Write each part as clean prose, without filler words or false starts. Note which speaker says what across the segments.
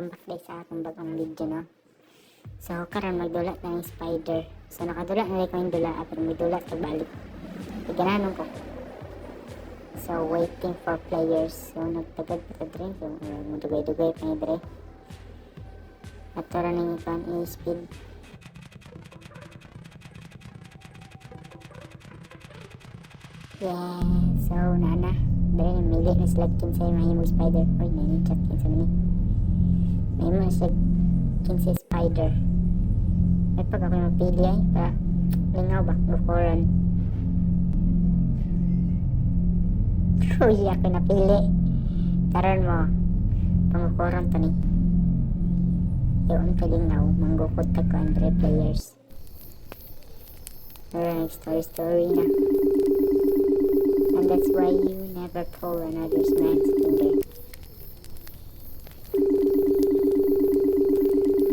Speaker 1: welcome back guys sa akong bagong video, no? So karon magdulat na ng spider. So nakadulat na ko yung dula pero may dulat pagbalik. Igananon ko. So waiting for players. So nagtagad pa dre. So magdugay-dugay pa ni dre. At tara na yung speed. Yeah, so nana. Dre mili na sila kinsay mahimong spider. Oy, nani-chat kinsay ni. Mahimong sila kinsay spider. May pag ako mapili ay para lingaw ba? Bukoran. Uy, ako napili. Karon mo. Pangukoran to ni. Yung kalingaw. Manggukot tag ko 100 players. Alright, story na. And that's why you never pull another's man's finger.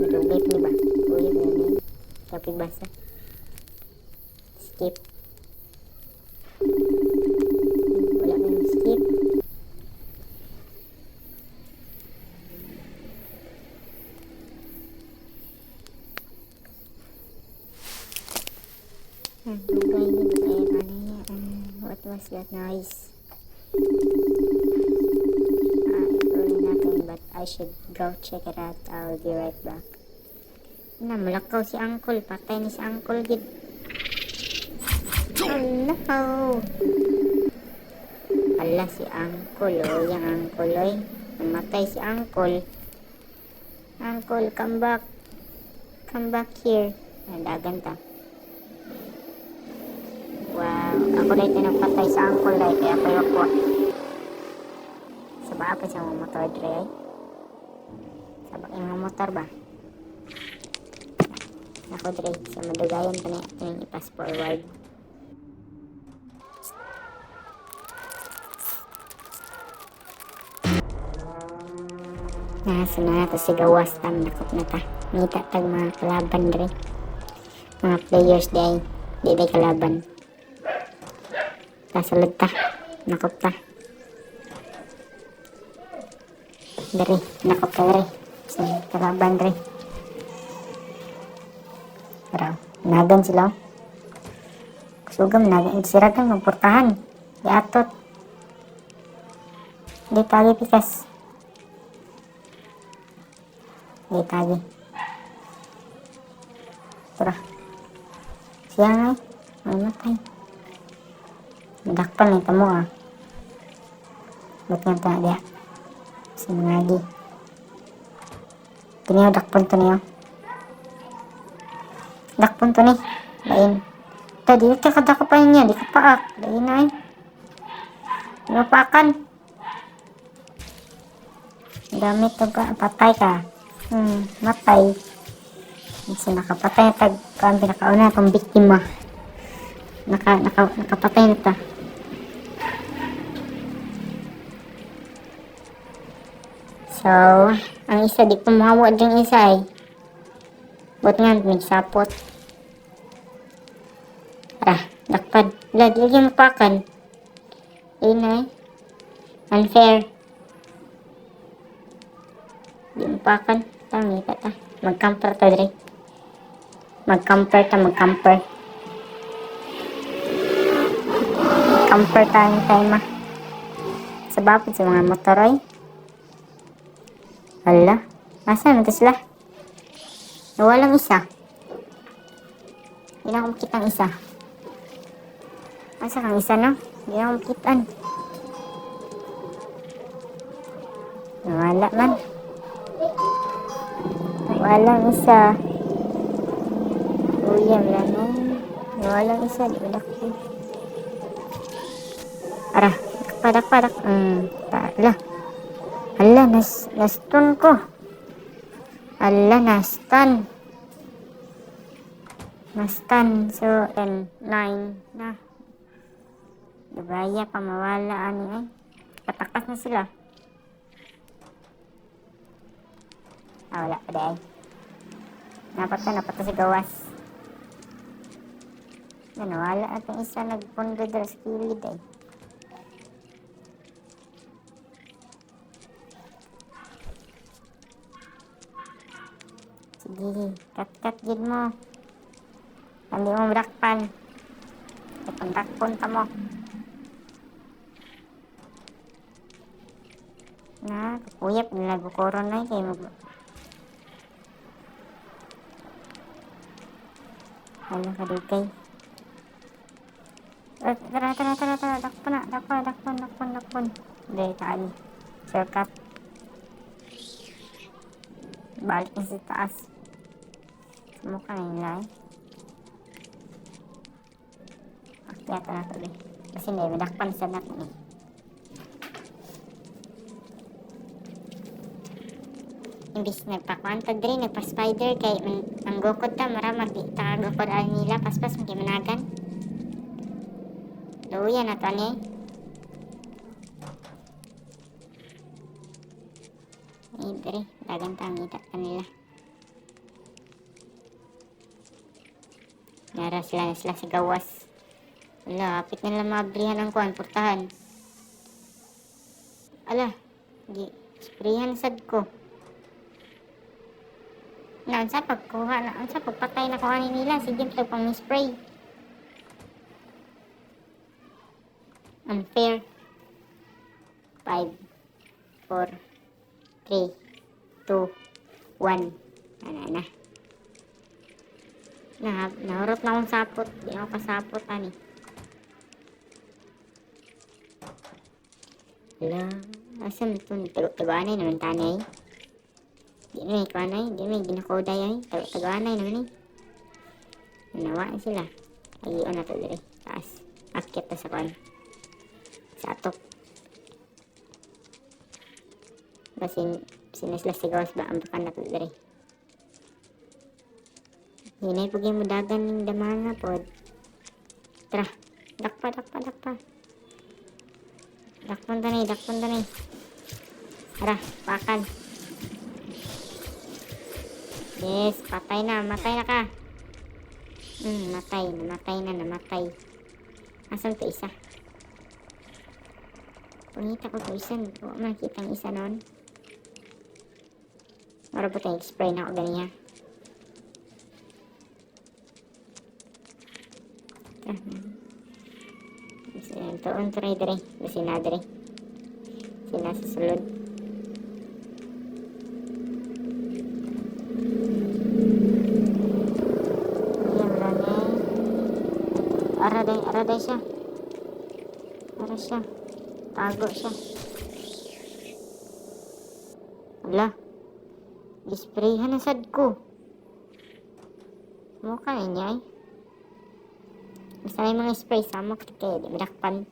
Speaker 1: Madugay ni ba? Uy, ganyan. Kapag basa. Skip. Wala ko yung skip. Dugay ni what was that noise? Really nothing, but I should go check it out. I'll be right back. Mulakaw si Uncle. Patay ni si Uncle gid. Oh no! Ala si Uncle, oh. Yung Uncle, oy. Namatay si Uncle. Uncle, come back. Come back here. Dagan ta. Wow, ako na ito nagpatay sa Uncle ay kaya ako yung po. Sabak pa siya mga motor dre ay. Sabak yung mga motor ba? Ako dre, sa madugayan pa na yung ipas forward. Nasa na ito si gawas tam nakop na ta. Nita tag mga kalaban dre. Mga players day. Di day kalaban. Salad ta, nakop ta. Dari, nakop ta dari. So, kalaban dari. Pero, nagan sila. Sugam, nagan. Siragan, magportahan. Di atot. Di tagi pikas. Di tagi. Tara. Siya nga eh. May matay. Dakpan ito mo ah. Ba't nga ito na diya? Sinangagi. Kiniyo dakpan to niyo. Dakpan to ni. Lain. Ito, di ka kadakapan niya. Di ka paak. Lain ay. Di mo paakan. Gamit to ka. Patay ka. Matay. Kasi nakapatay na tag. Kaan pinakauna itong biktima. Nakapatay na ta. So, ang isa di pumawa din isa ay. Buat nga, nagsapot. Dakpad. Lagi mapakan. Ayun ay. Unfair. Di mapakan. Tangi ka ta. Mag-camper ta dre. Mag-camper ta, mag-camper. Camper tayo tayo sa bapod sa mga motoroy. Hala, nasaan ito sila? Nawalang isa. Hindi na akong makita ang isa. Asa kang isa no? Hindi na akong makitaan. Nawala man. Nawalang isa. Uyam lang no. Nawalang isa. Di ba ko. Ara, padak. Hala, nastun ko. Hala, nastan. So, 10, 9 na. Dubaya pa mawala ani ay. Patakas na sila. Wala pa dahil. Napata si gawas. Nawala at yung isa nagpundo dala sa kilid ay. Sige, kat gid mo. Hindi mo brakpan. Takpon ka mo. Na, kuyap na nagbukoron na kay mo. Ano ka dugay? Tara. Dakpon. Dahil taan. Shortcut. Balik na sa taas. Mukha na nila eh. Akyata na to eh. Kasi may madakpan sa nat eh. Imbis nagpakwantag rin, nagpa-spider kay ang gokod ta, maramag di ta gokod nila, paspas maging managan. Luya na to ani. Dre, dagan tangita kanila. Nara sila sa gawas. Wala, apit nila mabrihan ang kuhan, portahan. Ala, sprayan sad ko. Sa pagkuha na, sa pagpatay na kuhanin nila, sige ito pang spray. Unfair. 5, 4, 3, 2, 1. Na. Nahurot na akong sapot. Di ako kasapot, ani. Wala. Asan ito? Tago-tagoanay naman tanay. Di na ikuanay. Di na ginakoday ay. Tago-tagoanay naman eh. Nanawaan sila. Agion na to dire. Taas. Akit na sa kuan. Sa atok. Basin sinaslas sigawas ba ang bakan na to dire. Hinay pag yung mudagan ng damanga pod. Tara. Dakpa. Dakpan tanay. Tara, pakan. Yes, patay na ka. Namatay. Asan to isa? Pangita ko to isa. Huwag makikita ang isa noon. Marabot tayo, spray na ako ganiya. Tuon to rin dire. Basi na dire. Sina sa sulod. Araday siya. Tago siya. Ala. Disprayhan na sad ko. Mukha niya eh. Basta may mga spray samok kaya di madakpan.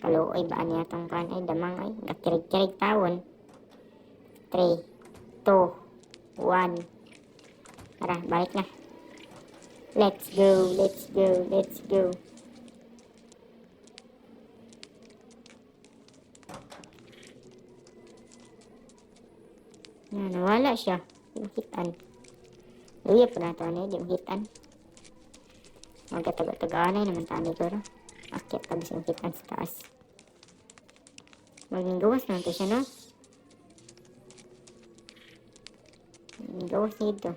Speaker 1: Kaluoy ba niya itong kan ay damang ay. Nakirig-kirig tawon. 3, 2, 1. Tara, balik na. Let's go. Nawala siya. Di makitaan. Luya po na ito. Di makitaan. Magkataga-tagaan ay naman tani ko. Akit ka bising makitaan sa taas. Maginggawas na ito siya, no? Maginggawas na ito.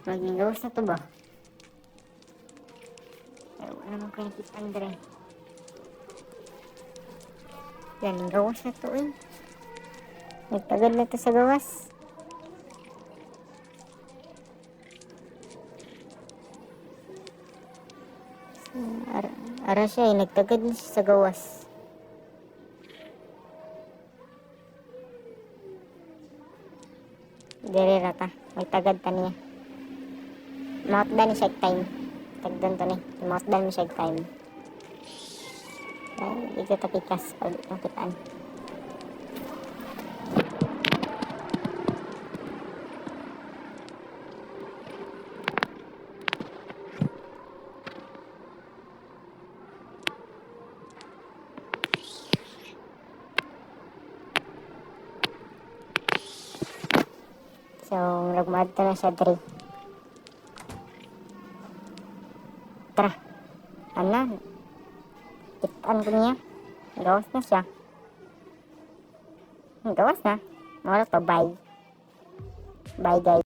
Speaker 1: Maginggawas na ito ba? Pero wala naman ko nakitaan dere. Yan, gawas na ito eh. Nagtagad na ito sa gawas. Ara siya eh, nagtagad na siya sa gawas. Dere rata, magtagad ta niya. Mautdan ni siya time. Tagdan to ni, mautdan ni siya time. Ito tapikas pag nakitaan. So, nagmaad na siya 3. Tara. Ano? Kitaan ko niya. Gawas na siya. Gawas na. Wala to, bye. Bye guys.